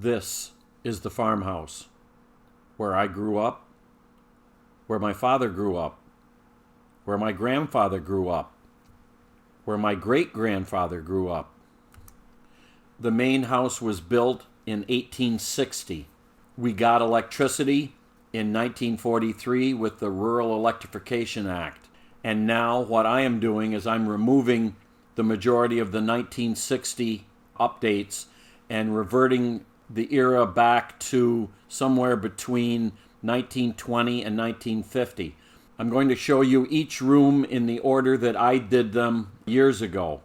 This is the farmhouse where I grew up, where my father grew up, where my grandfather grew up, where my great-grandfather grew up. The main house was built in 1860. We got electricity in 1943 with the Rural Electrification Act. And now what I am doing is I'm removing the majority of the 1960 updates and reverting the era back to somewhere between 1920 and 1950. I'm going to show you each room in the order that I did them years ago.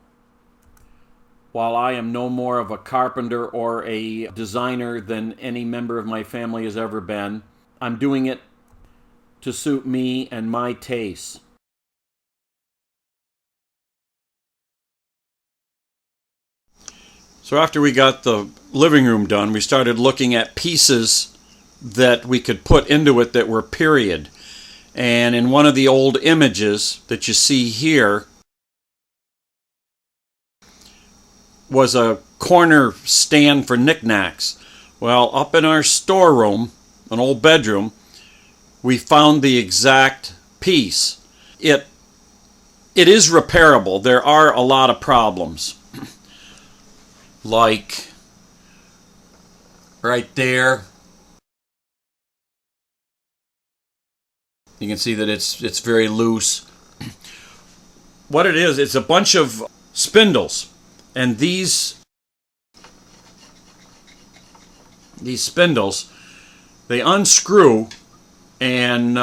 While I am no more of a carpenter or a designer than any member of my family has ever been, I'm doing it to suit me and my tastes. So after we got the living room done, we started looking at pieces that we could put into it that were period. And in one of the old images that you see here was a corner stand for knickknacks. Well, up in our storeroom, an old bedroom, we found the exact piece. It is repairable. There are a lot of problems. Like right there, you can see that it's very loose. What it is, it's a bunch of spindles, and these spindles, they unscrew, and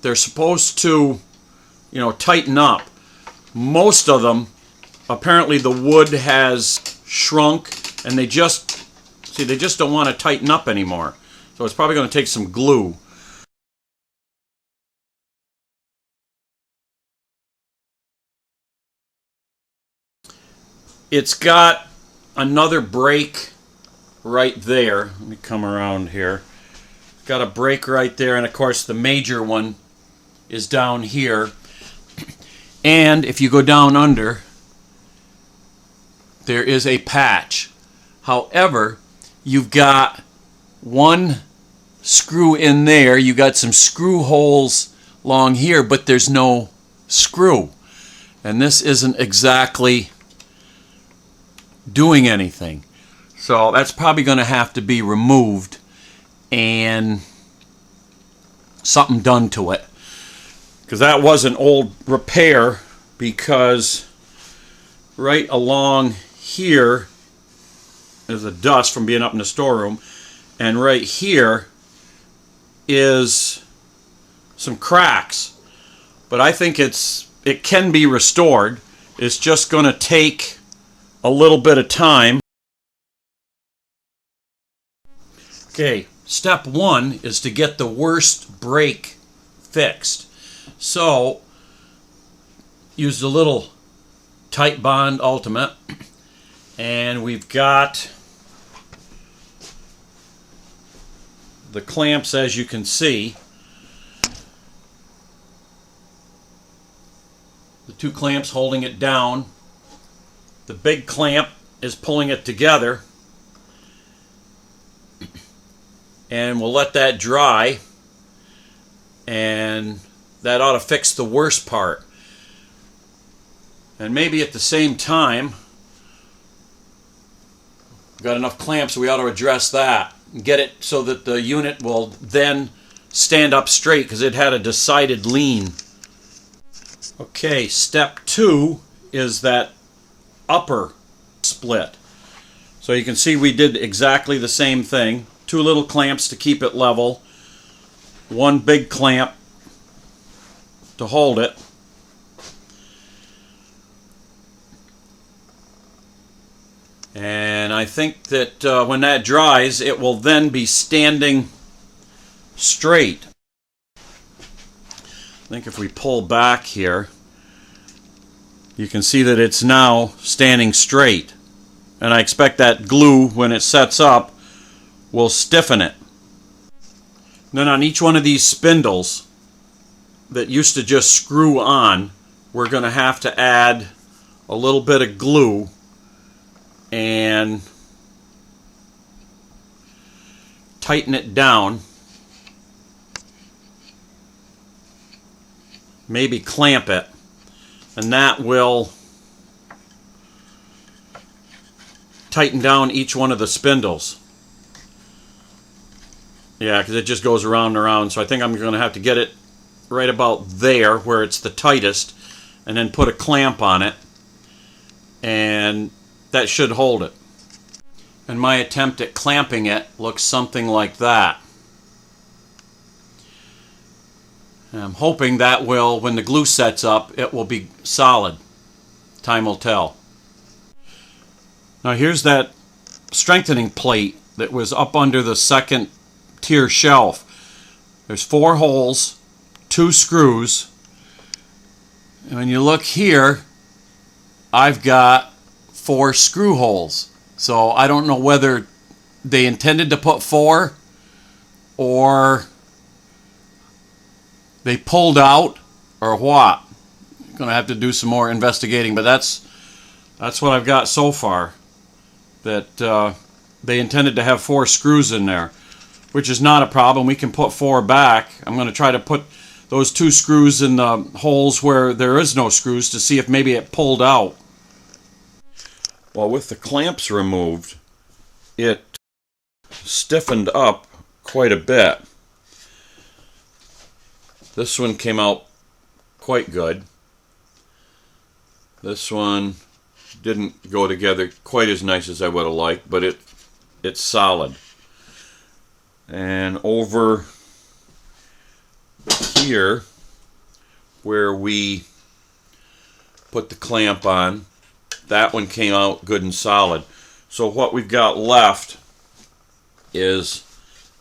they're supposed to, tighten up. Most of them, apparently the wood has shrunk, and they just don't want to tighten up anymore. So it's probably going to take some glue. It's got another break right there. Let me come around here. Got a break right there, and of course the major one is down here. And if you go down under, there is a patch. However, you've got one screw in there. You got some screw holes along here, but there's no screw. And this isn't exactly doing anything. So that's probably going to have to be removed and something done to it. Because that was an old repair, because right along here is the dust from being up in the storeroom, and right here is some cracks. But I think it can be restored. It's just going to take a little bit of time. Okay, step one is to get the worst break fixed. So use the little Tight Bond Ultimate, and we've got the clamps, as you can see. The two clamps holding it down. The big clamp is pulling it together, and we'll let that dry, and that ought to fix the worst part. And maybe at the same time, we've got enough clamps, so we ought to address that and get it so that the unit will then stand up straight, because it had a decided lean. Okay, step two is that upper split. So you can see we did exactly the same thing. Two little clamps to keep it level, one big clamp to hold it. And I think that when that dries, it will then be standing straight. I think if we pull back here, you can see that it's now standing straight. And I expect that glue, when it sets up, will stiffen it. Then on each one of these spindles that used to just screw on, we're going to have to add a little bit of glue and tighten it down, maybe clamp it, and that will tighten down each one of the spindles. Yeah, because it just goes around and around. So I think I'm going to have to get it right about there where it's the tightest, and then put a clamp on it, and that should hold it. And my attempt at clamping it looks something like that. And I'm hoping that will, when the glue sets up, it will be solid. Time will tell. Now here's that strengthening plate that was up under the second tier shelf. There's 4 holes, 2 screws, and when you look here, I've got 4 screw holes. So I don't know whether they intended to put 4 or they pulled out or what. I'm gonna have to do some more investigating, but that's what I've got so far. That they intended to have 4 screws in there, which is not a problem. We can put 4 back. I'm going to try to put those 2 screws in the holes where there is no screws to see if maybe it pulled out. Well, with the clamps removed, it stiffened up quite a bit. This one came out quite good. This one didn't go together quite as nice as I would have liked, but it's solid. And over here, where we put the clamp on, that one came out good and solid. So what we've got left is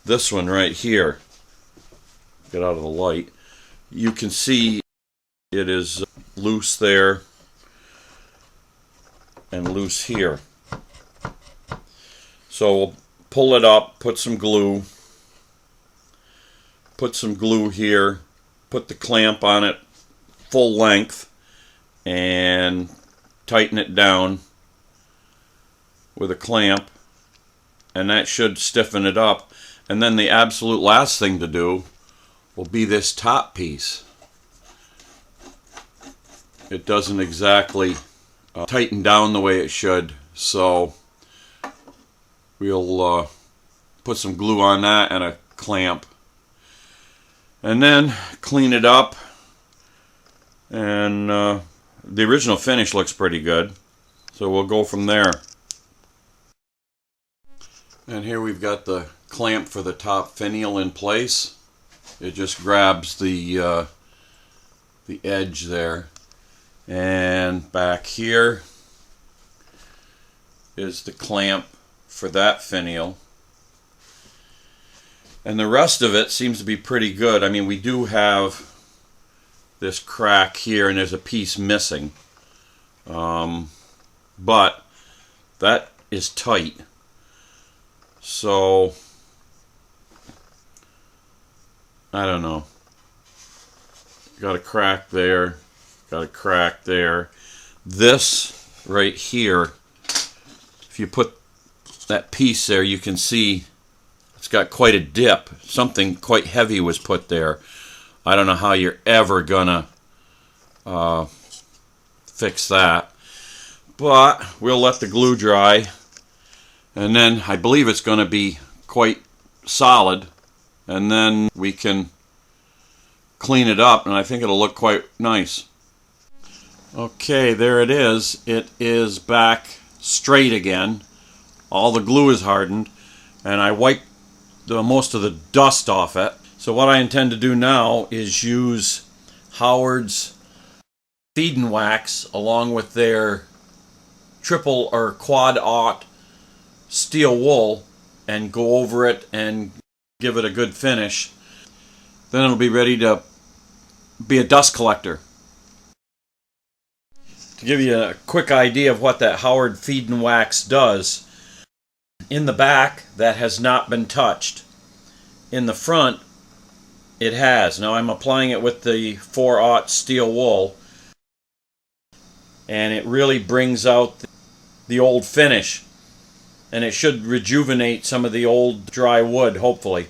this one right here. Get out of the light. You can see it is loose there and loose here. So we'll pull it up, put some glue here, put the clamp on it full length, and tighten it down with a clamp, and that should stiffen it up. And then the absolute last thing to do will be this top piece. It doesn't exactly tighten down the way it should, so we'll put some glue on that and a clamp, and then clean it up. And the original finish looks pretty good, so we'll go from there. And here we've got the clamp for the top finial in place. It just grabs the edge there, and back here is the clamp for that finial, and the rest of it seems to be pretty good. I mean, we do have this crack here and there's a piece missing, but that is tight. So I don't know, got a crack there, got a crack there. This right here, if you put that piece there, you can see it's got quite a dip. Something quite heavy was put there. I don't know how you're ever gonna fix that, but we'll let the glue dry, and then I believe it's going to be quite solid, and then we can clean it up, and I think it'll look quite nice. Okay, there it is. It is back straight again. All the glue is hardened, and I wiped most of the dust off it. So what I intend to do now is use Howard's Feed and Wax along with their triple or quad-aught steel wool and go over it and give it a good finish. Then it'll be ready to be a dust collector. To give you a quick idea of what that Howard Feed and Wax does, in the back that has not been touched. In the front it has. Now I'm applying it with the 4/0 steel wool, and it really brings out the old finish. And it should rejuvenate some of the old dry wood, hopefully.